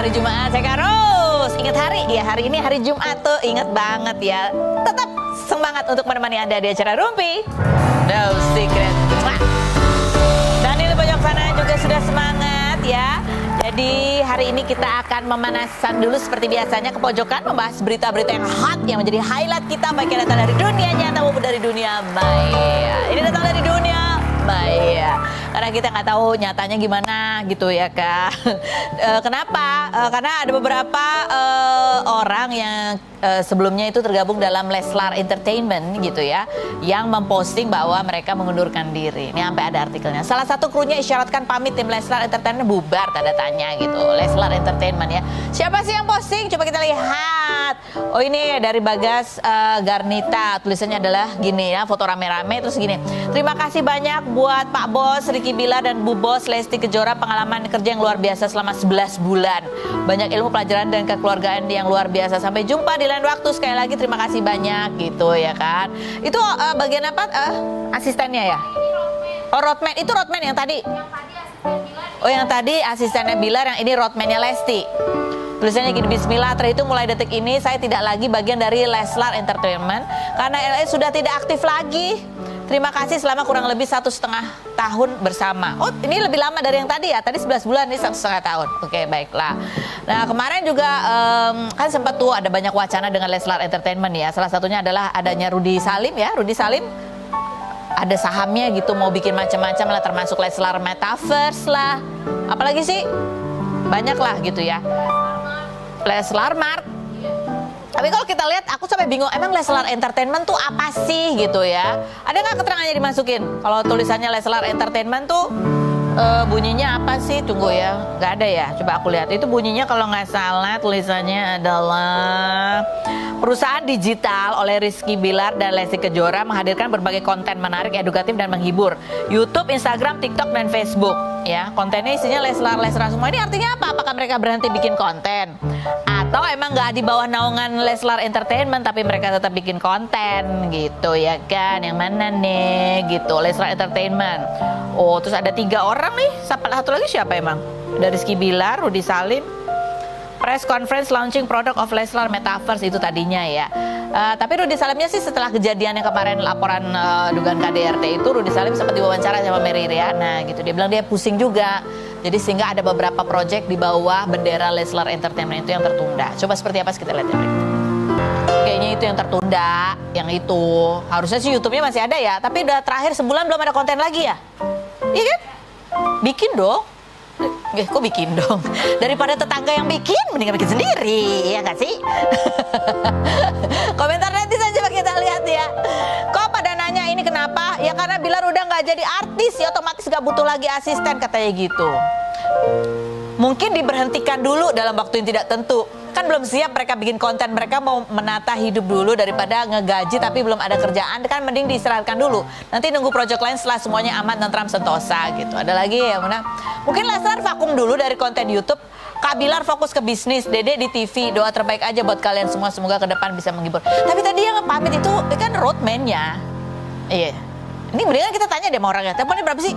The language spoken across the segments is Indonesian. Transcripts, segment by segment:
hari Jumat, saya Karus. Ingat hari? Ya, hari ini hari Jumat tuh, ingat banget ya. Tetap semangat untuk menemani Anda di acara Rumpi No Secret. Dan ini pojok sana juga sudah semangat ya. Jadi hari ini kita akan memanasan dulu seperti biasanya ke pojokan, membahas berita-berita yang hot yang menjadi highlight kita, baik yang datang dari dunia nyata maupun dari dunia maya. Ini datang dari dunia maya karena kita nggak tahu nyatanya gimana gitu ya Kak. Kenapa? Karena ada beberapa orang yang sebelumnya itu tergabung dalam Leslar Entertainment gitu ya, yang memposting bahwa mereka mengundurkan diri. Ini sampai ada artikelnya. Salah satu krunya isyaratkan pamit, tim Leslar Entertainment bubar, tanda tanya gitu. Leslar Entertainment ya. Siapa sih yang posting? Coba kita lihat. Oh, ini dari Bagas Garnita. Tulisannya adalah gini ya, foto rame-rame terus gini. Terima kasih banyak buat Pak Bos Ricky Bilar dan Bu Bos Lesti Kejora, pengalaman kerja yang luar biasa selama 11 bulan. Banyak ilmu pelajaran dan kekeluargaan yang luar biasa. Sampai jumpa di lain waktu. Sekali lagi terima kasih banyak gitu ya kan. Itu bagian apa? Asistennya ya? Oh, roadman. Itu roadman yang tadi? Oh, yang tadi asistennya Bilar, yang ini roadman-nya Lesti. Tulisannya gini, Bismillah, terhitung mulai detik ini saya tidak lagi bagian dari Leslar Entertainment karena LA sudah tidak aktif lagi. Terima kasih selama kurang lebih 1,5 tahun bersama. Oh, ini lebih lama dari yang tadi ya. Tadi 11 bulan, ini 1,5 tahun. Oke, baiklah. Nah, kemarin juga kan sempat tuh ada banyak wacana dengan Leslar Entertainment ya. Salah satunya adalah adanya Rudy Salim ya. Rudy Salim ada sahamnya gitu, mau bikin macam-macam lah, termasuk Leslar Metaverse lah. Apalagi sih? Banyak lah gitu ya. Leslar Mart. Tapi kalau kita lihat, aku sampai bingung, emang Leslar Entertainment tuh apa sih gitu ya? Ada nggak keterangannya dimasukin? Kalau tulisannya Leslar Entertainment tuh bunyinya apa sih? Tunggu ya, nggak ada ya? Coba aku lihat. Itu bunyinya kalau nggak salah tulisannya adalah perusahaan digital oleh Rizky Bilar dan Lesti Kejora menghadirkan berbagai konten menarik, edukatif dan menghibur. YouTube, Instagram, TikTok dan Facebook. Ya, kontennya isinya Leslar semua. Ini artinya apa? Apakah mereka berhenti bikin konten? Atau emang nggak di bawah naungan Leslar Entertainment tapi mereka tetap bikin konten gitu ya kan? Yang mana nih gitu, Leslar Entertainment. Oh, terus ada 3 orang nih. Satu lagi siapa emang? Ada Rizky Bilar, Rudy Salim. Press conference launching product of Leslar Metaverse itu tadinya ya. Tapi Rudy Salimnya sih setelah kejadian yang kemarin laporan dugaan KDRT itu, Rudy Salim sempat diwawancara sama Mary Riana gitu. Dia bilang dia pusing juga. Jadi sehingga ada beberapa project di bawah bendera Leslar Entertainment itu yang tertunda. Coba seperti apa kita lihat ya berikut. Kayaknya itu yang tertunda, yang itu. Harusnya sih YouTube-nya masih ada ya, tapi udah terakhir sebulan belum ada konten lagi ya. Iya kan? Bikin dong. Kok bikin dong? Daripada tetangga yang bikin, mendingan bikin sendiri, ya nggak sih? Komentar netizen coba kita lihat ya. Kok pada nanya ini kenapa? Ya karena Bilar udah nggak jadi artis, ya otomatis nggak butuh lagi asisten, katanya gitu. Mungkin diberhentikan dulu dalam waktu yang tidak tentu. Kan belum siap mereka bikin konten, mereka mau menata hidup dulu daripada ngegaji tapi belum ada kerjaan, kan mending diistirahatkan dulu. Nanti nunggu proyek lain setelah semuanya aman, tentram, sentosa gitu. Ada lagi ya, mana? Mungkin Leslar vakum dulu dari konten YouTube. Kak Bilar fokus ke bisnis, Dede di TV. Doa terbaik aja buat kalian semua, semoga ke depan bisa menghibur. Tapi tadi yang pamit itu kan roadman-nya. Iya. Ini mendingan kita tanya deh sama orangnya, teleponnya berapa sih?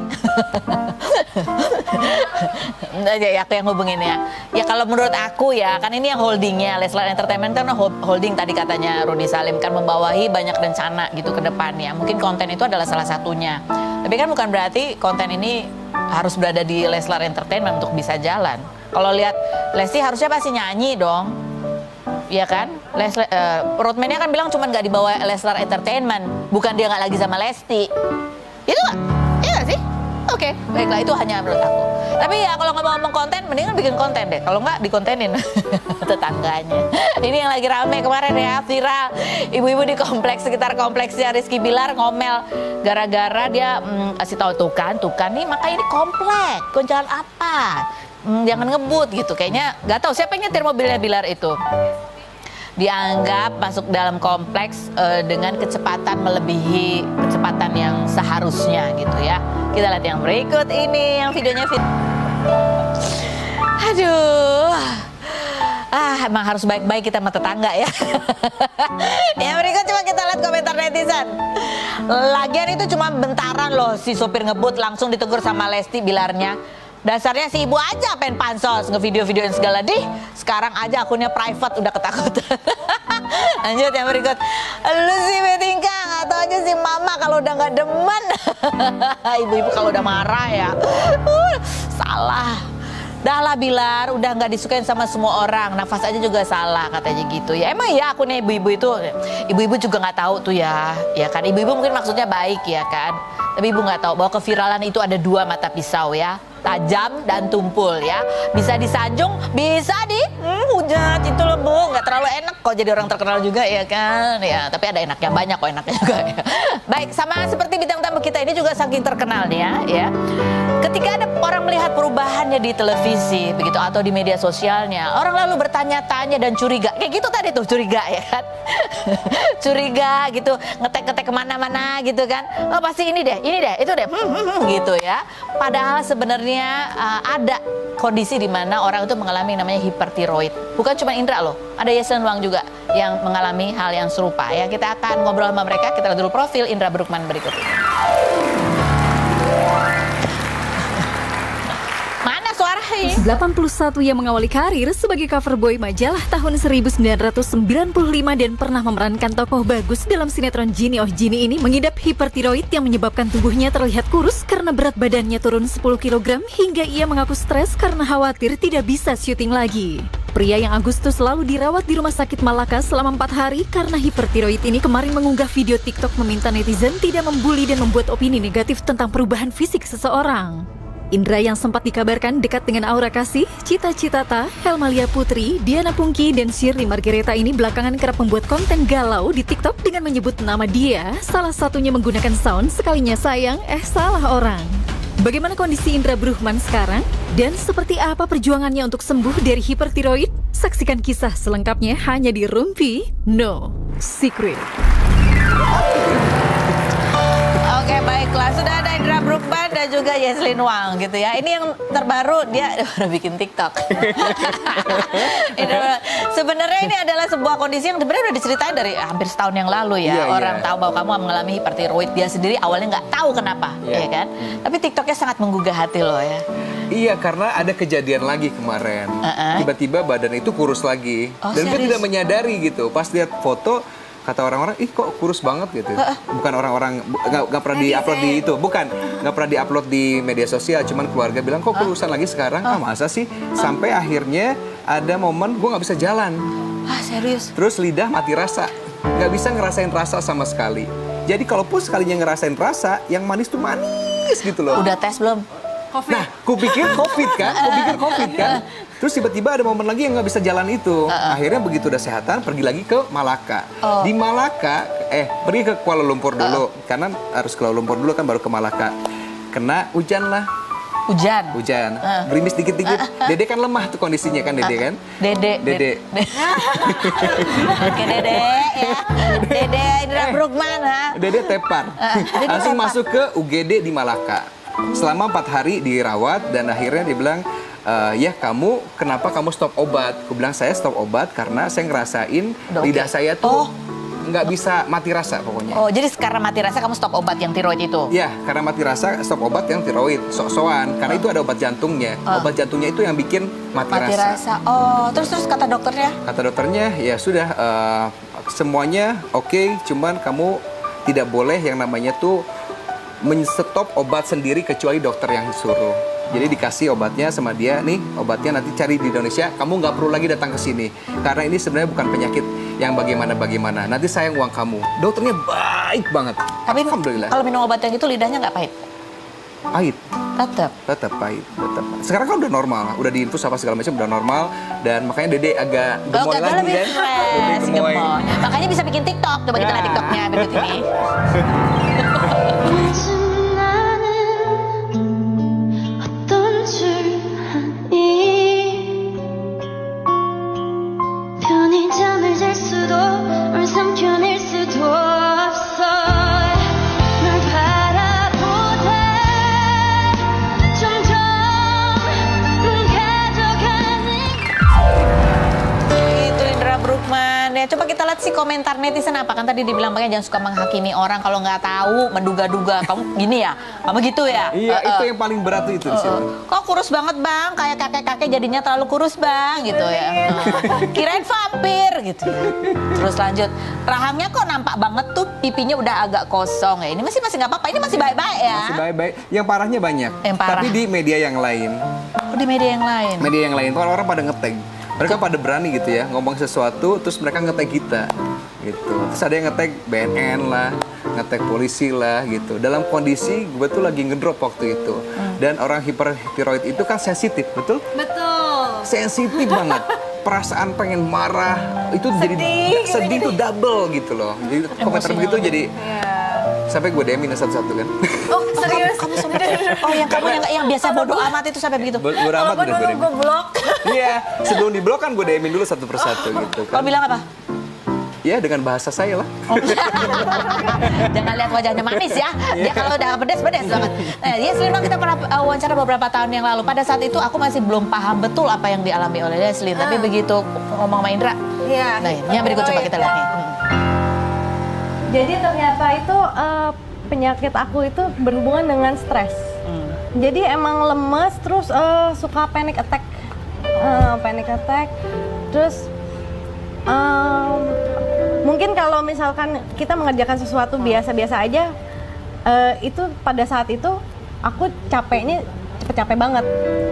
Ya, aku yang hubungin ya. Ya kalau menurut aku ya, kan ini yang holdingnya Leslar Entertainment kan holding tadi katanya Rudy Salim kan membawahi banyak rencana gitu ke depannya. Mungkin konten itu adalah salah satunya. Tapi kan bukan berarti konten ini harus berada di Leslar Entertainment untuk bisa jalan. Kalau lihat Lesti harusnya pasti nyanyi dong. Iya kan? Roadman-nya kan bilang cuma nggak dibawa Leslar Entertainment, bukan dia nggak lagi sama Lesti. Itu nggak? Iya nggak sih? Oke, baiklah, itu hanya menurut aku. Tapi ya kalau nggak mau ngomong konten, mendingan bikin konten deh. Kalau nggak dikontenin tetangganya. Ini yang lagi rame kemarin ya, viral. Ibu-ibu di kompleks, sekitar kompleksnya Rizky Bilar ngomel gara-gara dia kasih tahu tuh kan nih makanya ini komplek, gonjalan apa? Jangan ngebut gitu. Kayaknya nggak tahu siapa yang nyetir mobilnya Bilar itu. Dianggap masuk dalam kompleks dengan kecepatan melebihi kecepatan yang seharusnya gitu ya. Kita lihat yang berikut ini, yang videonya aduh. Emang harus baik-baik kita sama tetangga ya. Yang berikut coba kita lihat komentar netizen. Lagian itu cuma bentaran loh, si sopir ngebut langsung ditegur sama Lesti Bilarnya. Dasarnya si ibu aja pengen pansos, ngevideo-videoin segala. Sekarang aja akunnya private udah ketakutan. Lanjut yang berikut. Lu sih Betingka, nggak tau aja si mama kalau udah nggak demen. Ibu-ibu kalau udah marah ya. Salah. Dah lah Bilar, udah nggak disukain sama semua orang. Nafas aja juga salah katanya gitu ya. Emang ya akunnya ibu-ibu itu, ibu-ibu juga nggak tahu tuh ya kan. Ibu-ibu mungkin maksudnya baik ya kan. Tapi ibu nggak tahu bahwa keviralan itu ada dua mata pisau ya, tajam dan tumpul ya. Bisa disanjung, bisa dihujat itu loh Bu. Nggak terlalu enak kok jadi orang terkenal juga ya kan. Ya tapi ada enaknya, banyak kok enaknya juga ya. Baik, sama seperti bintang tamu kita ini juga saking terkenalnya ya. Ketika ada orang melihat perubahannya di televisi begitu atau di media sosialnya, orang lalu bertanya-tanya dan curiga. Kayak gitu tadi tuh, curiga ya kan. Curiga gitu, ngetek-ngetek kemana-mana gitu kan. Oh pasti ini deh, itu deh, gitu ya. Padahal sebenarnya ada kondisi di mana orang itu mengalami namanya hipertiroid. Bukan cuma Indra loh, ada Yesen Wang juga yang mengalami hal yang serupa ya. Kita akan ngobrol sama mereka. Kita lihat dulu profil Indra Bruggman berikut ini. Mana suaranya? 81 yang mengawali karir sebagai cover boy majalah tahun 1995 dan pernah memerankan tokoh bagus dalam sinetron Genie Oh Genie ini mengidap hipertiroid yang menyebabkan tubuhnya terlihat kurus karena berat badannya turun 10 kg hingga ia mengaku stres karena khawatir tidak bisa syuting lagi. Pria yang Agustus lalu dirawat di Rumah Sakit Malaka selama 4 hari karena hipertiroid ini kemarin mengunggah video TikTok meminta netizen tidak membuli dan membuat opini negatif tentang perubahan fisik seseorang. Indra yang sempat dikabarkan dekat dengan Aura Kasih, Cita Citata, Helmalia Putri, Diana Pungki, dan Shirley Margareta ini belakangan kerap membuat konten galau di TikTok dengan menyebut nama dia, salah satunya menggunakan sound sekalinya sayang, salah orang. Bagaimana kondisi Indra Bruggman sekarang? Dan seperti apa perjuangannya untuk sembuh dari hipertiroid? Saksikan kisah selengkapnya hanya di Rumpi No Secret. Oke baiklah, sudah ada Indra Bruggman dan juga Yesen Wang gitu ya. Ini yang terbaru, dia udah bikin TikTok. Sebenarnya ini adalah sebuah kondisi yang sebenarnya udah diceritain dari hampir setahun yang lalu ya. Orang tahu bahwa kamu mengalami hipertiroid, dia sendiri awalnya nggak tahu kenapa, ya kan. Tapi TikToknya sangat menggugah hati loh ya. Iya, karena ada kejadian lagi kemarin. Tiba-tiba badan itu kurus lagi. Dan gue tidak menyadari gitu. Pas lihat foto, kata orang-orang, ih kok kurus banget gitu. Bukan orang-orang, nggak pernah di-upload di itu. Bukan, nggak pernah di-upload di media sosial. Cuman keluarga bilang, kok kurusan lagi sekarang? Masa sih? Sampai akhirnya ada momen gue nggak bisa jalan. Serius? Terus lidah mati rasa. Nggak bisa ngerasain rasa sama sekali. Jadi kalaupun sekalinya ngerasain rasa, yang manis tuh manis gitu loh. Udah tes belum? COVID. Nah, kupikir COVID kan. Terus tiba-tiba ada momen lagi yang nggak bisa jalan itu. Akhirnya begitu udah sehatan, pergi lagi ke Malaka. Di Malaka, pergi ke Kuala Lumpur dulu. Karena harus ke Kuala Lumpur dulu kan baru ke Malaka. Kena hujan lah. Hujan. Gerimis dikit-dikit. Dede kan lemah tuh kondisinya kan, Dede kan? Dede. Oke, Dede ya. Dede Indra Bruggman. Dede tepar. Langsung masuk ke UGD di Malaka. Selama 4 hari dirawat dan akhirnya dia bilang, ya kamu, kenapa kamu stop obat? Aku bilang saya stop obat karena saya ngerasain lidah saya tuh nggak bisa mati rasa pokoknya. Oh, jadi karena mati rasa kamu stop obat yang tiroid itu? Ya, karena mati rasa stop obat yang tiroid, sok-sokan. Karena itu ada obat jantungnya. Obat jantungnya itu yang bikin mati rasa. Oh, terus kata dokternya? Kata dokternya, ya sudah, semuanya oke, cuman kamu tidak boleh yang namanya tuh men-stop obat sendiri kecuali dokter yang suruh. Jadi dikasih obatnya sama dia, nih obatnya nanti cari di Indonesia, kamu nggak perlu lagi datang ke sini. Karena ini sebenarnya bukan penyakit yang bagaimana-bagaimana. Nanti sayang uang kamu. Dokternya baik banget. Tapi alhamdulillah. Kalau minum obat yang itu lidahnya nggak pahit? Pahit. Tetap pahit. Sekarang kan udah normal, udah diinfus apa segala macam udah normal. Dan makanya Dede agak gemoy lagi lebih kan. fresh, gemoy. Makanya bisa bikin TikTok. Coba kita lihat TikToknya berikut ini. Coba kita lihat dapat sih komentar netizen apa? Kan tadi dibilang makanya jangan suka menghakimi orang kalau nggak tahu, menduga-duga. Kamu gini ya, kamu gitu ya? Iya, itu yang paling berat itu di situ. Kok kurus banget bang, kayak kakek-kakek jadinya terlalu kurus bang, gitu ya. Kirain vampir, gitu ya. Terus lanjut, rahangnya kok nampak banget tuh pipinya udah agak kosong ya. Ini masih nggak apa-apa, ini masih baik-baik ya. Masih baik-baik. Yang parahnya banyak. Yang parah. Tapi di media yang lain. Oh, di media yang lain. Media yang lain tuh orang pada nge-tag. Mereka pada berani gitu ya, ngomong sesuatu terus mereka nge-tag kita. Gitu. Terus ada yang nge-tag BNN lah, nge-tag polisi lah gitu. Dalam kondisi gue tuh lagi ngedrop waktu itu. Dan orang hipertiroid itu kan sensitif, betul? Betul. Sensitif banget. Perasaan pengen marah itu jadi sedih tuh double gitu loh. Jadi komentar begitu jadi sampai gue DM-in satu-satu kan. Oh serius? Kamu oh yang kamu yang biasa bodoh amat itu sampai begitu. Bodoh amat udah gue DM. Gue blok. Iya, sebelum di blok kan gue DM-in dulu satu persatu gitu kan. Kau bilang apa? Ya dengan bahasa saya lah. Jangan lihat wajahnya manis ya. Dia kalau udah pedes banget. Nah, Yeslin kita pernah wawancara beberapa tahun yang lalu. Pada saat itu aku masih belum paham betul apa yang dialami oleh Yeslin. Tapi begitu ngomong sama Indra, Iya. nah yang berikut coba kita lihat nih. Jadi ternyata itu penyakit aku itu berhubungan dengan stres. Jadi emang lemes, terus suka panic attack. Terus mungkin kalau misalkan kita mengerjakan sesuatu biasa-biasa aja, itu pada saat itu aku capeknya capek banget.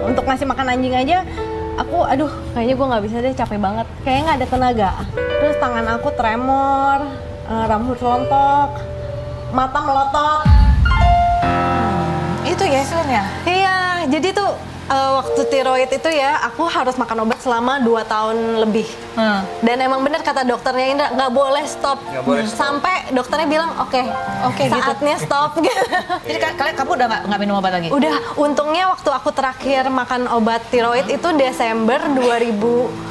Untuk ngasih makan anjing aja, aku aduh kayaknya gue nggak bisa deh, capek banget. Kayaknya nggak ada tenaga. Terus tangan aku tremor, rambut rontok, mata melotot. Itu Yeslin ya? Iya, jadi tuh waktu tiroid itu ya, aku harus makan obat selama 2 tahun lebih. Dan emang bener kata dokternya Indra, nggak boleh stop. Nggak boleh stop. Sampai dokternya bilang, oke, gitu. saatnya stop. Jadi kamu udah nggak minum obat lagi? Udah, untungnya waktu aku terakhir makan obat tiroid itu Desember 2019.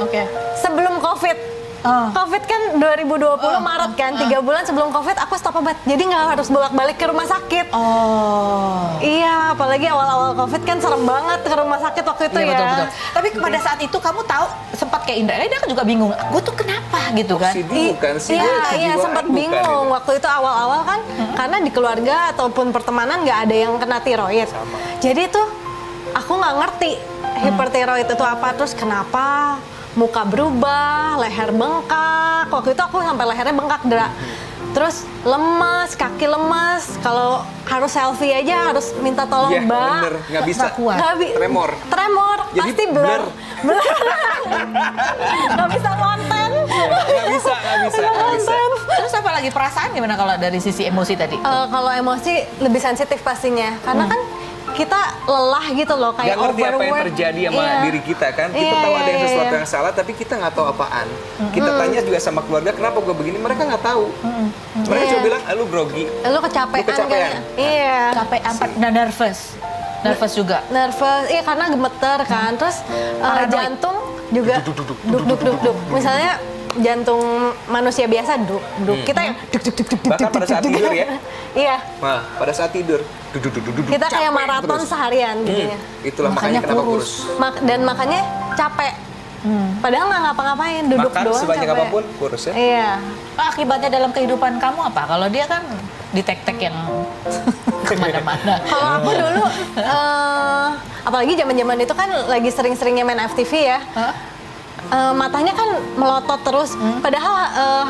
Oke. Sebelum COVID. COVID kan 2020 Maret kan, 3 bulan sebelum COVID aku stop obat. Jadi nggak harus bolak-balik ke rumah sakit. Iya, apalagi awal-awal COVID kan serem banget ke rumah sakit waktu itu Iya, ya. betul. Tapi pada saat itu kamu tahu sempat kayak Indra, dia kan juga bingung. Gue tuh kenapa gitu kan? Bukan sih. Iya, sempat bingung waktu itu awal-awal kan, karena di keluarga ataupun pertemanan nggak ada yang kena tiroid. Jadi tuh aku nggak ngerti hipertiroid itu apa, terus kenapa muka berubah, leher bengkak. Waktu itu aku sampai lehernya bengkak, Dra. Terus lemas, kaki lemas. Kalau harus selfie aja harus minta tolong, Iya, Mbak. bener. Nggak bisa. Tremor. Jadi pasti blur. Nggak bisa konten. Nggak bisa. Terus apa lagi perasaan gimana kalau dari sisi emosi tadi? Kalau emosi lebih sensitif pastinya, karena kan kita lelah gitu loh, kayak Gak ngerti apa yang overwork. terjadi sama diri kita kan. Kita tahu ada yang sesuatu yang salah, tapi kita nggak tahu apaan. Kita tanya juga sama keluarga, kenapa gue begini? Mereka nggak tahu. Mereka cuma bilang, lu grogi. Lu kecapean. kecapean. Iya. Capek dan nervous juga. Nervous, iya karena gemeter kan. Terus jantung juga duk. Misalnya jantung manusia biasa duk. Kita yang duk. Bahkan pada saat tidur ya. Iya. Nah, pada saat tidur, Kita kayak capek maraton terus. seharian gitu ya. Itulah makanya kenapa kurus. Dan makanya capek. Padahal nggak ngapa-ngapain, duduk Makan doang sebanyak capek. apapun kurus ya. Iya. Akibatnya dalam kehidupan kamu apa? Kalau dia kan di tek-tek yang kemana-mana. Kalau aku dulu, apalagi zaman-zaman itu kan lagi sering-seringnya main FTV ya. Matanya kan melotot terus, padahal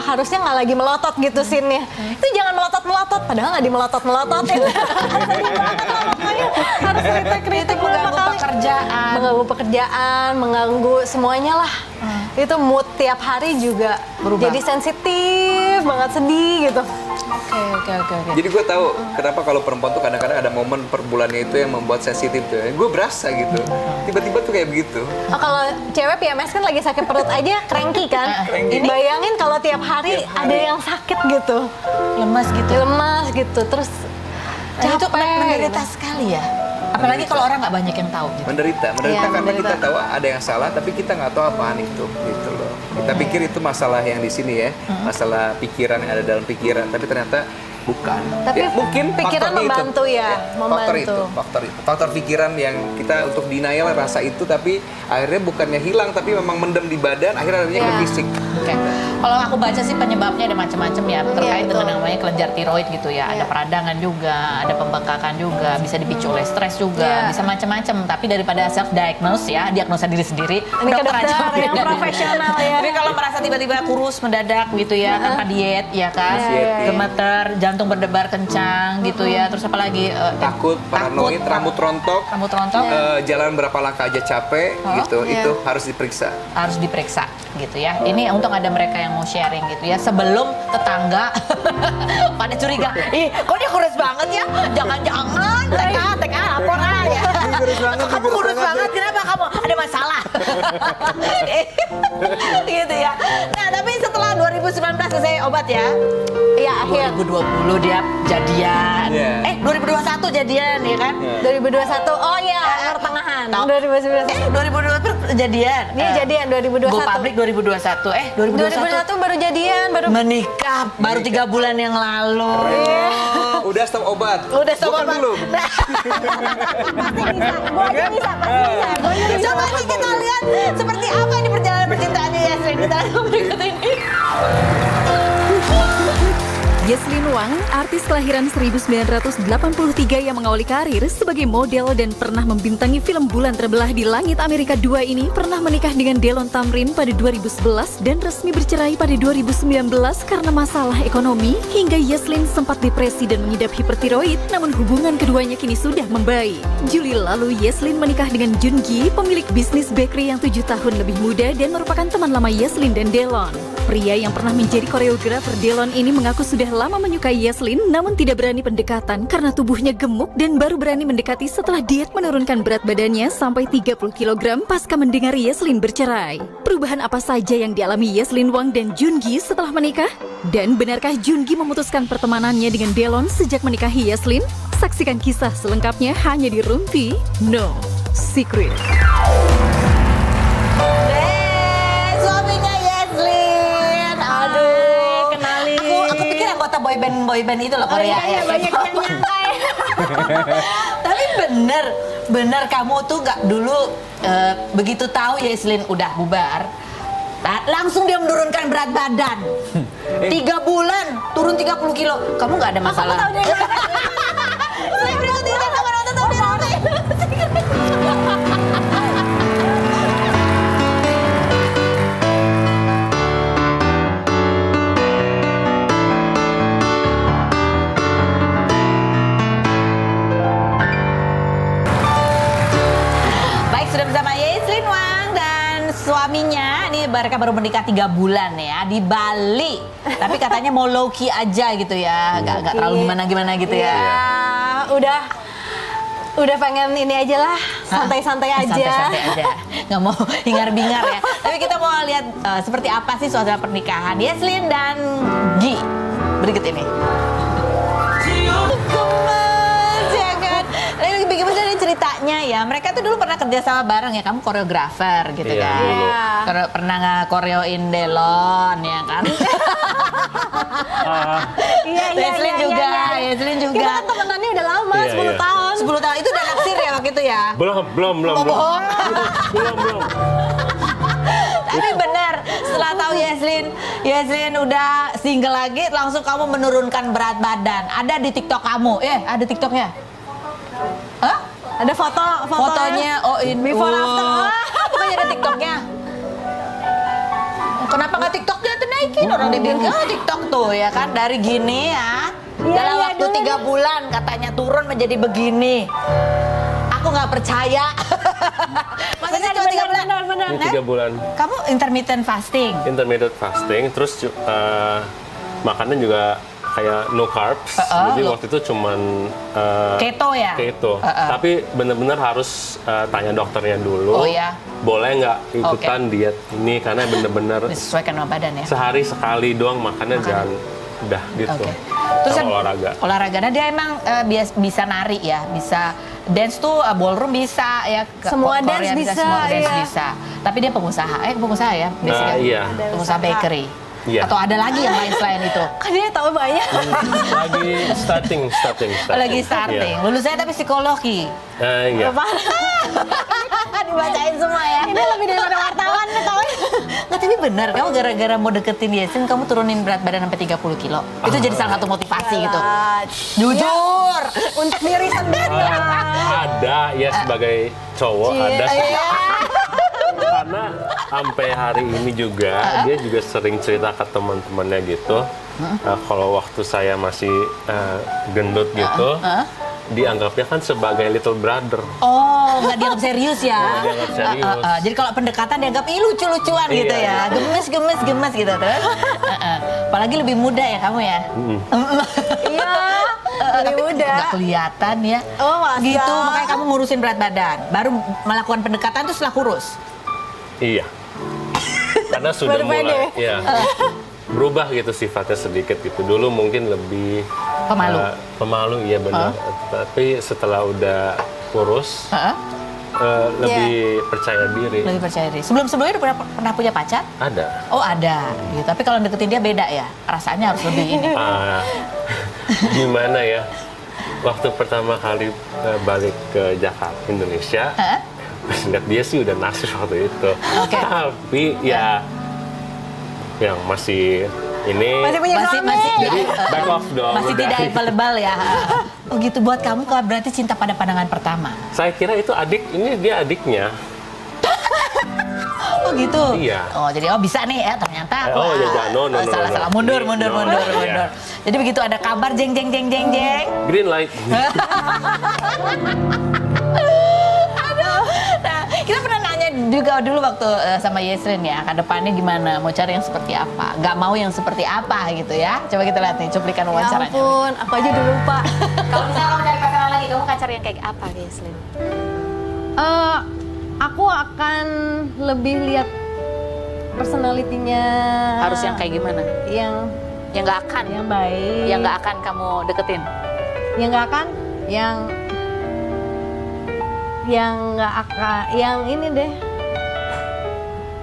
harusnya nggak lagi melotot gitu scene-nya. Itu jangan melotot-melotot, padahal nggak dimelotot-melototin. Makanya harus kritik-kritik Mengganggu pekerjaan. Mengganggu pekerjaan, mengganggu semuanya lah. Itu mood tiap hari juga Berubah. jadi sensitif banget, sedih gitu. Oke. Jadi gue tahu kenapa kalau perempuan tuh kadang-kadang ada momen per bulannya itu yang membuat sensitif tuh. Gue berasa gitu. Tiba-tiba tuh kayak begitu. Oh, kalau cewek PMS kan lagi sakit perut aja cranky kan. Cranky. Bayangin kalau tiap hari ada yang sakit gitu. Lemas gitu. Terus Nah, itu capek. menderita sekali ya. Apalagi kalau orang nggak banyak yang tahu gitu. Menderita Iya, karena menderita. kita tahu ada yang salah tapi kita nggak tahu apaan itu gitu loh. Kita pikir itu masalah yang di sini ya, masalah pikiran yang ada dalam pikiran, tapi ternyata Bukan. Tapi Ya, mungkin pikiran faktornya membantu ya, membantu. Faktor pikiran yang kita untuk denial rasa itu, tapi akhirnya bukannya hilang, tapi memang mendem di badan, akhirnya ke Ya. fisik. Oke. Kalau aku baca sih penyebabnya ada macam-macam ya, terkait Iya, dengan betul. namanya kelenjar tiroid gitu ya. Ada Iya. peradangan juga, ada pembengkakan juga, bisa dipicu oleh stres juga, Iya. bisa macam-macam. Tapi daripada self diagnose ya, diagnosa diri sendiri, Ini ke dokter yang profesional ya. Tapi kalau merasa tiba-tiba kurus mendadak gitu ya, tanpa diet ya kan, Iya, gemeter, jantung berdebar kencang gitu ya, terus apa lagi? Takut, paranoid, rambut rontok, rambut rontok. jalan berapa langkah aja capek, gitu. Iya. Itu harus diperiksa. Harus diperiksa gitu ya. Ini untung ada mereka yang mau sharing gitu ya, sebelum tetangga pada curiga, ih kok dia kurus banget ya, jangan-jangan TK lapor aja. kurus banget, Kamu kurus banget, kenapa kamu ada masalah? Gitu ya. Nah tapi setelah 2019 selesai obat ya, Iya, akhir 2020 dia jadian, Iya. 2021 jadian ya kan? 2021. Oh iya, pertengahan. Tahu. 2019. 2021 jadian. Dia jadian 2021. Go public 2021. 2021 baru jadian, baru menikah baru 3 bulan yang lalu. Udah stop obat. Udah stop Gua kan obat. belum. Gua aja bisa, pasti bisa. Gua aja bisa. Coba nih kita lihat seperti apa ini perjalanan percintaannya Yaslin. Kita lihat berikut ini. Yaslin Wang, artis kelahiran 1983 yang mengawali karir sebagai model dan pernah membintangi film Bulan Terbelah di Langit Amerika 2 ini pernah menikah dengan Delon Tamrin pada 2011 dan resmi bercerai pada 2019 karena masalah ekonomi hingga Yaslin sempat depresi dan mengidap hipertiroid, namun hubungan keduanya kini sudah membaik. Juli lalu Yaslin menikah dengan Jun Gi, pemilik bisnis bakery yang 7 tahun lebih muda dan merupakan teman lama Yaslin dan Delon. Pria yang pernah menjadi koreografer Delon ini mengaku sudah lama menyukai Yaslin namun tidak berani pendekatan karena tubuhnya gemuk dan baru berani mendekati setelah diet menurunkan berat badannya sampai 30 kg pasca mendengar Yaslin bercerai. Perubahan apa saja yang dialami Yaslin Wang dan Jun Gi setelah menikah? Dan benarkah Jun Gi memutuskan pertemanannya dengan Delon sejak menikahi Yaslin? Saksikan kisah selengkapnya hanya di Rumpi No Secret. Suaminya Yaslin. Aduh, kenalin. Aku pikir anggota boyband itu loh Korea ya. banyak yang nyangka ya. Tapi bener kamu tuh nggak dulu begitu tahu Yaslin udah bubar, langsung dia menurunkan berat badan. 3 bulan turun 30 kilo. Kamu nggak ada masalah. Tahu dia. Saya berarti kan kamu nonton tahu dia. Baik, sudah bersama Yaslin Wang dan suaminya. Ini mereka baru menikah 3 bulan ya di Bali. Tapi katanya mau low key aja gitu ya, nggak terlalu gimana gitu ya. Ya, udah pengen ini aja lah, santai-santai aja. Santai-santai aja, nggak mau hingar-bingar ya. Tapi kita mau lihat seperti apa sih suasana pernikahan Yaslin dan Gi berikut ini. Gemes ya kan. Bagaimana nih ceritanya ya? Mereka tuh dulu pernah kerja sama bareng ya. Kamu koreografer gitu Iya, kan? dulu. Pernah nge-koreoin Delon ya kan? Iya, Yaslin juga, iya. Yaslin juga. Kita kan temenannya udah lama, Iya, 10 iya. tahun. 10 tahun itu udah naksir ya waktu itu ya? Belum. Mau bohong. Belum. Tapi benar, setelah tahu Yaslin udah single lagi, langsung kamu menurunkan berat badan. Ada di TikTok kamu, ada TikToknya? Hah? Ada Fotonya, before after. Bukannya ada TikToknya? Kenapa nggak TikToknya tuh naikin? Orang dia bilang, TikTok tuh ya kan, dari gini ya. Dalam iya, waktu dulu 3 bulan katanya turun menjadi begini. Aku nggak percaya. Maksudnya cuma 3 bulan? Benar. Ini 3 bulan Kamu intermittent fasting? intermittent fasting, terus makannya juga kayak no carbs. Jadi waktu itu cuman Keto ya? keto. Tapi bener-bener harus tanya dokternya dulu. Oh, ya? Boleh nggak ikutan diet ini karena bener-bener Disesuaikan sama badan ya? sehari sekali doang makannya jangan udah gitu. Oke. Terus Sama olahraga. Olahraga. Nah dia emang bisa nari ya, bisa dance tuh ballroom bisa ya. Semua Korea dance bisa, semua dance iya. bisa. Tapi dia pengusaha ya, Nah, iya. pengusaha bakery. Iya. Atau ada lagi yang lain selain itu? Kan dia tahu banyak. Lagi starting. Oh, lagi starting. Iya. Lulusnya tapi psikologi. Iya. Dibacain semua ya. Ini lebih daripada wartawan nih tau. Nggak, tapi benar. Kamu gara-gara mau deketin Yesrin, kamu turunin berat badan sampai 30 kilo. Itu jadi salah satu motivasi gitu. Jujur. Untuk diri sendiri. Ada ya sebagai cowok ada. Karena sampai hari ini juga dia juga sering cerita ke teman-temannya gitu. Kalau waktu saya masih gendut gitu, dianggapnya kan sebagai little brother. Oh, nggak dianggap serius ya? Nggak dianggap serius. Jadi kalau pendekatan dianggap lucu-lucuan gitu ya, gemes gitu terus. Apalagi lebih muda ya kamu ya? Iya, lebih muda. Nggak kelihatan ya? Oh, masa? Gitu, makanya kamu ngurusin berat badan. Baru melakukan pendekatan tuh setelah kurus. Iya. Karena sudah Baru mulai pede. ya, berubah gitu sifatnya sedikit gitu. Dulu mungkin lebih Pemalu. Pemalu iya benar. Tapi setelah udah kurus lebih percaya diri. Lebih percaya diri. Sebelumnya udah pernah punya pacar? Ada. Oh ada. Gitu. Tapi kalau deketin dia beda ya? Rasanya harus lebih ini. Gimana ya? Waktu pertama kali balik ke Jakarta, Indonesia, pas lihat dia sih udah naksir waktu itu. Oke. Tapi ya yang masih ini Masih punya suami. jadi back off dong. Masih udah. tidak available ya? Oh gitu, buat kamu berarti cinta pada pandangan pertama? Saya kira itu ini dia adiknya. Oh gitu? Iya. Oh jadi bisa nih ya ternyata. Oh, ya, jangan. No, salah. no. Mundur. Iya. Jadi begitu ada kabar jeng. Green light. Nah, kita pernah nanya juga dulu waktu sama Yesrin ya, ke depannya gimana, mau cari yang seperti apa, nggak mau yang seperti apa gitu ya. Coba kita lihat nih cuplikan Ya wawancaranya. ampun, aku aja udah lupa. Kalau misalnya kamu cari pasangan lagi, kamu akan cari yang kayak apa Yesrin? Aku akan lebih lihat personalitinya. Harus yang kayak gimana? Yang Yang nggak akan, baik. yang nggak akan kamu deketin. Yang nggak akan, yang nggak akan, yang ini deh,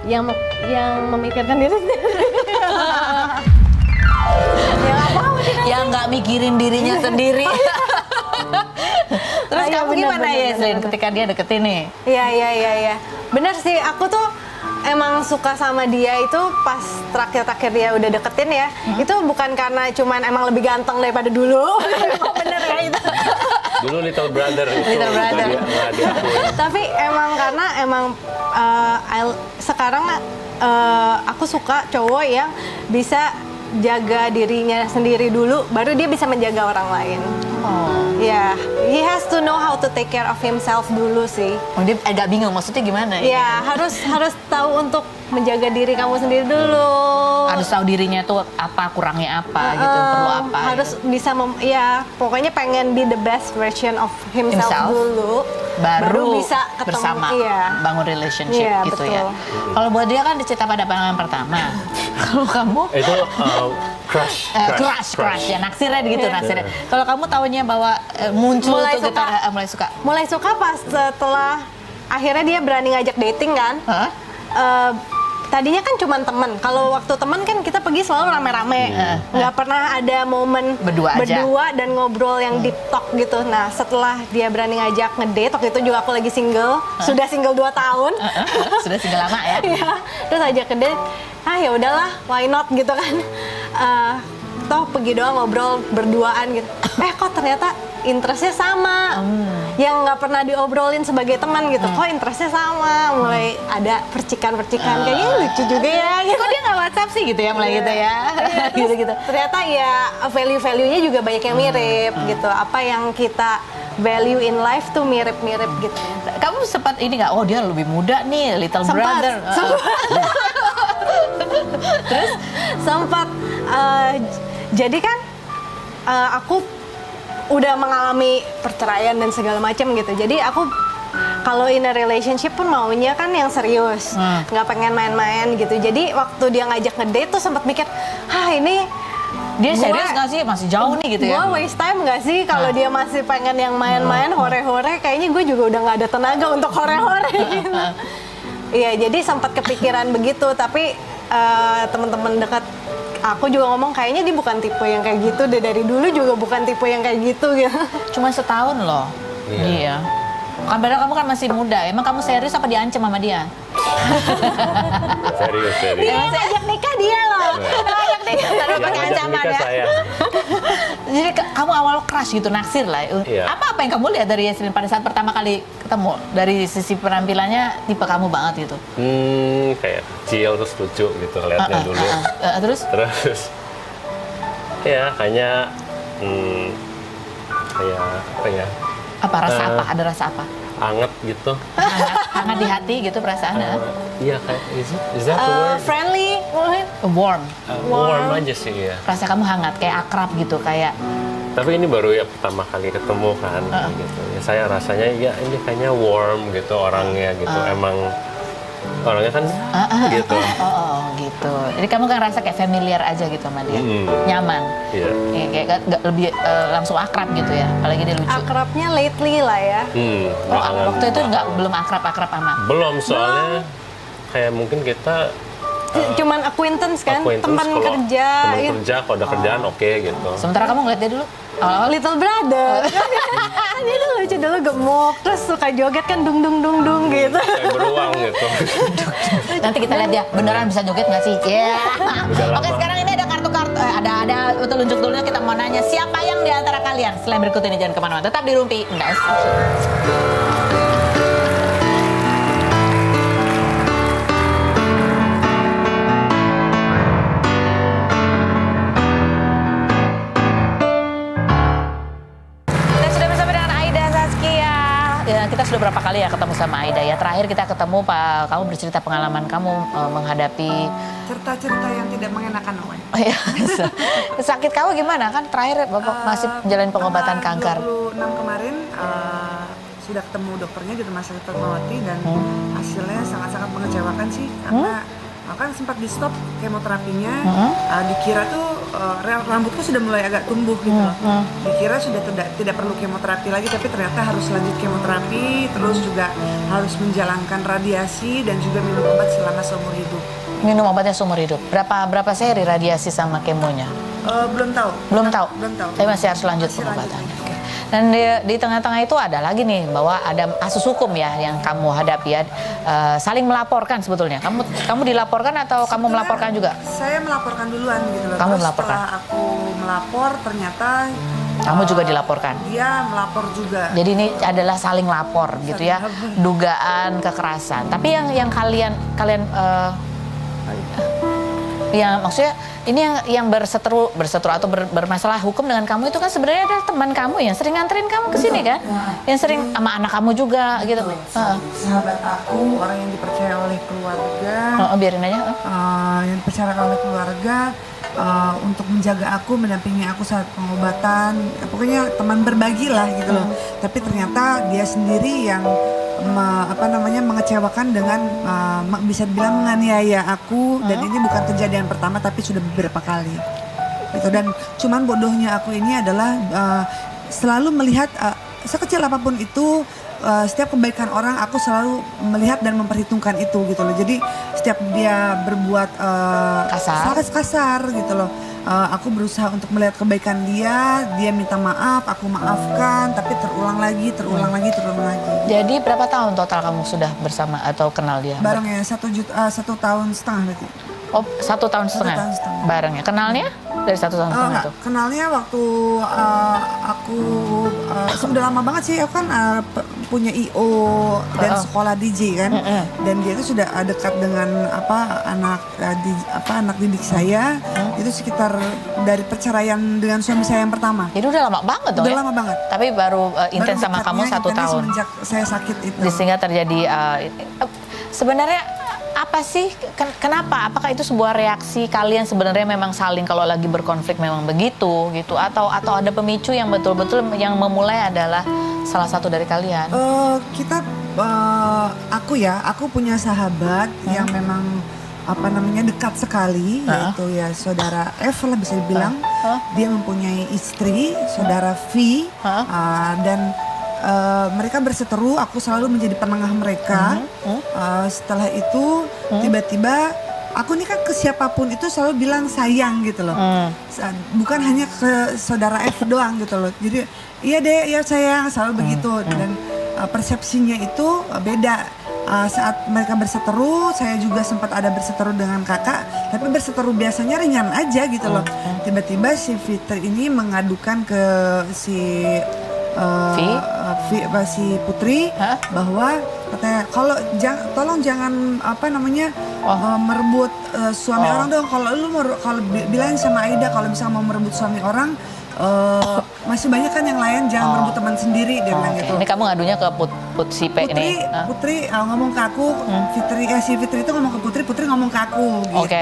yang memikirkan diri sendiri. Yang apa? Yang nggak mikirin dirinya sendiri. Terus Iya, kamu benar, gimana benar, Yesrin benar. ketika dia deketin nih? Iya. Bener sih, aku tuh emang suka sama dia itu pas terakhir dia udah deketin ya. Itu bukan karena cuman emang lebih ganteng daripada dulu. Bener ya itu. Dulu little brother itu. Little brother. nggak diakui. Tapi emang karena sekarang aku suka cowok yang bisa jaga dirinya sendiri dulu, baru dia bisa menjaga orang lain. Oh. Ya, he has to know how to take care of himself dulu sih. Oh, dia agak bingung maksudnya gimana? Ya, harus tahu untuk menjaga diri kamu sendiri dulu. Harus tahu dirinya tuh apa, kurangnya apa gitu, perlu apa. Harus gitu. bisa pokoknya pengen be the best version of himself dulu. Baru bisa ketemu bersama bangun relationship Iya, gitu betul. ya. Kalau buat dia kan cinta pada pandangan pertama. Kalau kamu Itu crush. crush ya, naksirnya gitu naksirnya. Kalau kamu taunya bahwa muncul Mulai tuh suka. kita mulai suka. Mulai suka pas setelah akhirnya dia berani ngajak dating kan. Hah? Tadinya kan cuma temen. Kalau waktu temen kan kita pergi selalu rame-rame. Nggak pernah ada momen Berdua aja. dan ngobrol yang deep talk gitu. Nah setelah dia berani ngajak ngedate, waktu itu juga aku lagi single. Sudah single 2 tahun. Sudah single lama ya. Iya. Terus ajak ngedate, ya udahlah, why not gitu kan. Toh pergi doang ngobrol berduaan gitu. Kok ternyata interestnya sama. Yang nggak pernah diobrolin sebagai teman gitu. Kok interestnya sama. Mulai ada percikan-percikan. Kayaknya lucu juga ya. Gitu. Kok dia nggak WhatsApp sih gitu ya mulai gitu ya. Gitu-gitu. Ternyata ya value-value-nya juga banyak yang mirip gitu. Apa yang kita value in life tuh mirip-mirip gitu. Kamu sempat ini nggak? Oh dia lebih muda nih, little brother. Terus sempat jadi kan aku udah mengalami perceraian dan segala macam gitu. Jadi aku kalau in a relationship pun maunya kan yang serius, nggak pengen main-main gitu. Jadi waktu dia ngajak ngedate tuh sempat mikir, ini Dia serius nggak sih? Masih jauh nih gitu ya? Gue waste time nggak sih kalau dia masih pengen yang main-main, hore-hore, kayaknya gue juga udah nggak ada tenaga untuk hore-hore gitu. Iya, jadi sempat kepikiran begitu, tapi teman-teman dekat aku juga ngomong kayaknya dia bukan tipe yang kayak gitu deh, dari dulu juga bukan tipe yang kayak gitu gitu. Cuma setahun loh. Iya. Kan padahal kamu kan masih muda. Emang kamu serius apa diancam sama dia? Serius. Dia ajak nikah dia loh. Ajak nikah tanpa pakai ancaman ya. Saya. Jadi kamu awal crush gitu, naksir lah. Iya. Apa yang kamu lihat dari Yasmin pada saat pertama kali ketemu? Dari sisi penampilannya tipe kamu banget gitu. Kayak kecil terus lucu gitu ngeliatnya dulu. Terus? Terus ya kayaknya kayak apa ya? Apa rasa apa? Ada rasa apa? Anget gitu. Hangat di hati gitu perasaannya. Iya kayak is that the word? Friendly mungkin. Warm. Warm aja sih ya. Rasa kamu hangat, kayak akrab gitu, kayak Tapi ini baru ya pertama kali ketemu kan gitu. Ya, saya rasanya ya ini kayaknya warm gitu orangnya gitu. Emang orangnya kan gitu. gitu. Jadi kamu kan rasa kayak familiar aja gitu sama dia. Nyaman. Iya. Kayak gak lebih langsung akrab gitu ya. Apalagi dia lucu. Akrabnya lately lah ya. Waktu itu belum akrab-akrab amat. Belum soalnya kayak mungkin kita Cuman acquaintance kan, teman kerja. Teman kerja, kalau ada kerjaan oke gitu. Sementara kamu ngeliat dia dulu awal-awal Little brother. Dia tuh lucu dulu, gemuk, terus suka joget kan dung gitu. Kayak beruang gitu. nanti kita lihat dia beneran bisa joget nggak sih? Iya. Udah lama. Oke, sekarang ini ada kartu-kartu, ada telunjuk dulunya. Kita mau nanya siapa yang di antara kalian. Selain berikut ini jangan kemana-mana, tetap di Rumpi. Nggak usah. Kita sudah berapa kali ya ketemu sama Aida ya. Terakhir kita ketemu, Pak, kamu bercerita pengalaman kamu menghadapi cerita-cerita yang tidak mengenakan namanya. Oh iya. Sakit kamu gimana? Kan terakhir Bapak masih menjalani pengobatan kanker. 26 kemarin sudah ketemu dokternya di Rumah Sakit Fatmawati dan hasilnya sangat-sangat mengecewakan sih karena kan sempat di stop kemoterapinya. Dikira tuh rambutku sudah mulai agak tumbuh gitu loh. Dikira sudah tidak perlu kemoterapi lagi, tapi ternyata harus lanjut kemoterapi, terus juga harus menjalankan radiasi dan juga minum obat selama seumur hidup. Minum obatnya seumur hidup. Berapa seri radiasi sama kemonya? Belum tahu. Belum tahu. Tapi masih harus lanjut Masih pengobatannya. Oke. Dan di tengah-tengah itu ada lagi nih bahwa ada kasus hukum ya yang kamu hadapi ya, saling melaporkan sebetulnya. Kamu dilaporkan atau kamu melaporkan juga? Saya melaporkan duluan gitu loh. Kamu Terus melaporkan? setelah aku melapor ternyata Kamu juga dilaporkan? dia melapor juga. Jadi ini adalah saling lapor gitu ya, dugaan kekerasan. Tapi yang kalian ya maksudnya ini yang berseteru atau bermasalah hukum dengan kamu itu kan sebenarnya adalah teman kamu yang sering nganterin kamu ke sini kan, yang sering sama anak kamu juga gitu. Sahabat aku, orang yang dipercaya oleh keluarga, Biarin aja. yang dipercaya oleh keluarga untuk menjaga aku, mendampingi aku saat pengobatan. Pokoknya teman berbagi lah gitu loh. Tapi ternyata dia sendiri yang mengecewakan dengan bisa dibilang menganiaya aku, dan ini bukan kejadian pertama tapi sudah beberapa kali gitu. Dan cuman bodohnya aku ini adalah selalu melihat sekecil apapun itu, setiap kebaikan orang aku selalu melihat dan memperhitungkan itu gitu loh. Jadi setiap dia berbuat kasar gitu loh, aku berusaha untuk melihat kebaikan dia minta maaf, aku maafkan, tapi terulang lagi. Jadi berapa tahun total kamu sudah bersama atau kenal dia? Barangnya 1 tahun setengah berarti. Oh, 1 tahun setengah. Barangnya. Kenalnya dari 1 tahun setengah itu? Kenalnya waktu aku sudah lama banget sih. Aku kan punya IO dan sekolah DJ kan. Dan dia itu sudah dekat dengan anak didik saya. Itu sekitar dari perceraian dengan suami saya yang pertama. Jadi udah lama banget dong. Udah lama banget. Tapi baru intens sama kamu 1 tahun. Semenjak saya sakit itu. Sehingga terjadi sebenarnya apa sih, kenapa? Apakah itu sebuah reaksi kalian sebenarnya memang saling kalau lagi berkonflik memang begitu gitu, atau ada pemicu yang betul-betul yang memulai adalah salah satu dari kalian? Aku punya sahabat yang memang dekat sekali, yaitu ya saudara F lah bisa dibilang. Dia mempunyai istri, saudara V, dan mereka berseteru, aku selalu menjadi penengah mereka. Setelah itu tiba-tiba aku ini kan ke siapapun itu selalu bilang sayang gitu loh. Bukan hanya ke saudara F doang gitu loh. Jadi iya deh, iya sayang, selalu begitu. Dan persepsinya itu beda. Saat mereka berseteru, saya juga sempat ada berseteru dengan kakak, tapi berseteru biasanya ringan aja gitu loh. Tiba-tiba si Fitri ini mengadukan ke si si Putri bahwa katanya kalau tolong jangan merebut suami orang dong. Kalau lu bilangin sama Aida kalau misalnya mau merebut suami orang, masih banyak kan yang lain, jangan merebut teman sendiri, dia bilang gitu. Ini kamu ngadunya ke si P ini. Putri ngomong ke aku, si Fitri itu ngomong ke Putri ngomong ke aku gitu.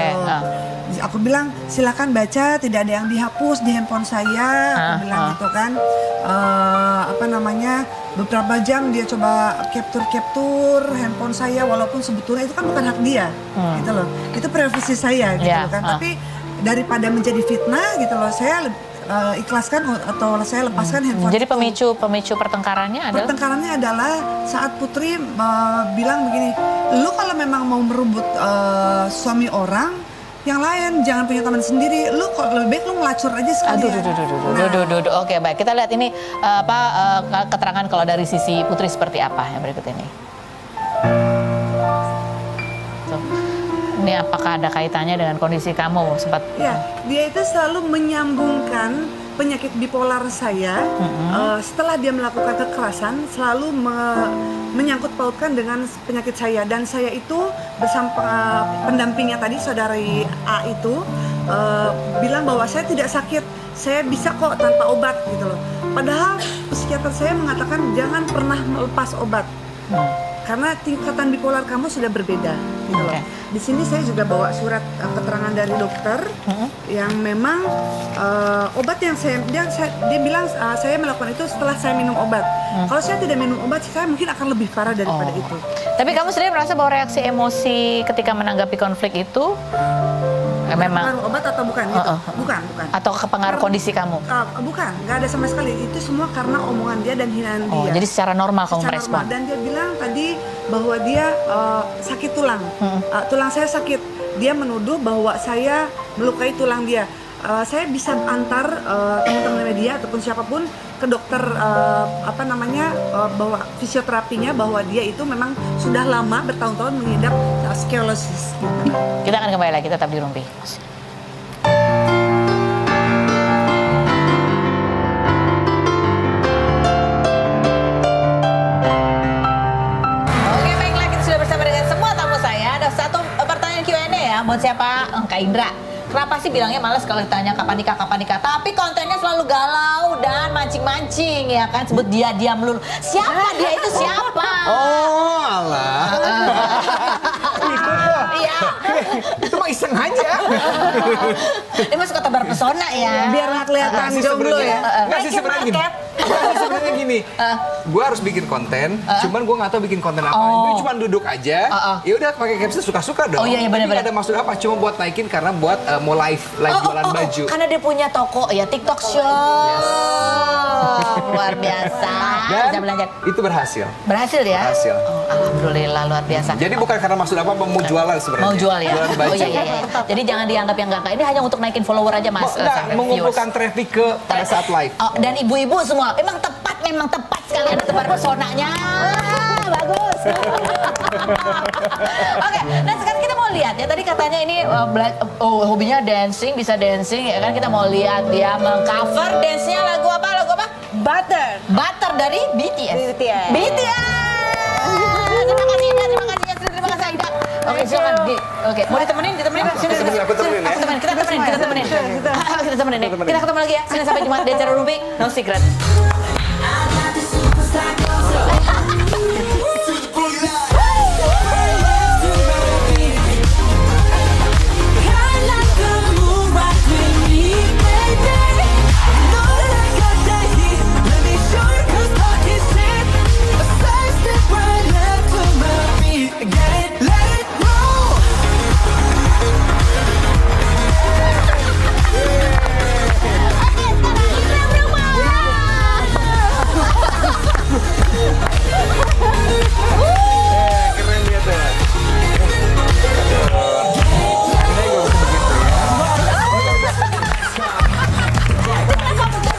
Aku bilang silakan baca, tidak ada yang dihapus di handphone saya. Aku bilang gitu kan. Beberapa jam dia coba capture handphone saya, walaupun sebetulnya itu kan bukan hak dia, gitu loh. Itu privasi saya, gitu loh kan. Tapi daripada menjadi fitnah, gitu loh, saya ikhlaskan atau saya lepaskan handphone. Jadi pemicu pertengkarannya adalah? Pertengkarannya adalah saat Putri bilang begini, lu kalau memang mau merebut suami orang, yang lain jangan punya teman sendiri, lu kok lebih baik lu ngelacur aja sekalian. Oke, baik, kita lihat ini keterangan kalau dari sisi Putri seperti apa yang berikut ini. Ini apakah ada kaitannya dengan kondisi kamu sempat? Ya, dia itu selalu menyambungkan penyakit bipolar saya. Setelah dia melakukan kekerasan, selalu menyangkut pautkan dengan penyakit saya. Dan saya itu bersama pendampingnya tadi, saudari A itu bilang bahwa saya tidak sakit, saya bisa kok tanpa obat gitu loh. Padahal psikiater saya mengatakan jangan pernah melepas obat. Karena tingkatan bipolar kamu sudah berbeda, gitu loh. Di sini saya juga bawa surat keterangan dari dokter yang memang obat yang dia bilang saya melakukan itu setelah saya minum obat. Kalau saya tidak minum obat, saya mungkin akan lebih parah daripada itu. Tapi kamu sendiri merasa bahwa reaksi emosi ketika menanggapi konflik itu memang pengaruh obat atau bukan? Gitu? Bukan. Atau kepengaruh kondisi kamu? Bukan, nggak ada sama sekali. Itu semua karena omongan dia dan hinaan dia. Jadi secara normal kamu merespon? Dan dia bilang tadi bahwa dia sakit tulang. Tulang saya sakit. Dia menuduh bahwa saya melukai tulang dia. Saya bisa antar teman-teman dia ataupun siapapun ke dokter bahwa fisioterapinya, bahwa dia itu memang sudah lama bertahun-tahun mengidap scoliosis. Kita akan kembali lagi, tetap di Rumpi. Oke, baiklah, kita sudah bersama dengan semua tamu saya. Ada satu pertanyaan Q&A ya buat siapa? Kak Indra. Kenapa sih bilangnya males kalau ditanya kapan nikah? Tapi kontennya selalu galau dan mancing-mancing ya kan, sebut dia melulu. Siapa dia itu siapa? Oh, alah. Iya. Itu mah iseng aja. Dia masuk kata berpesona ya. Biar nggak kelihatan jomblo ya. Nggak sih sebenarnya gini. Sebenarnya gini, gue harus bikin konten, cuman gue nggak tahu bikin konten apa. Gue cuma duduk aja, ya udah pakai caption suka-suka dong. Oh iya, benar-benar. Nggak ada maksud apa, cuma buat naikin karena buat mau live jualan baju. Karena dia punya toko ya, TikTok Shop. Luar biasa. Dan bisa belanja. itu berhasil. Berhasil ya? Berhasil. Alhamdulillah, luar biasa. Jadi bukan karena maksud apa, mau jualan sebenarnya. Mau jual ya? Jualan baju. Oh iya. Jadi jangan dianggap yang enggak. Ini hanya untuk naikin follower aja, Mas. Mengumpulkan traffic ke pada saat live. Dan ibu-ibu semua, memang tepat sekali ada tebar pesonanya. Bagus. Oke, nah sekarang kita mau lihat ya. Tadi katanya ini hobinya dancing, bisa dancing ya kan. Kita mau lihat dia mengcover dance-nya lagu apa? Butter dari BTS. Terima kasih Aida. Oke, silakan. Oke, mau ditemenin? Sini. Aku temenin ya. Kita temenin. Kita ketemu lagi ya. Senin sampai Jumat di acara Rumpi, No Secret.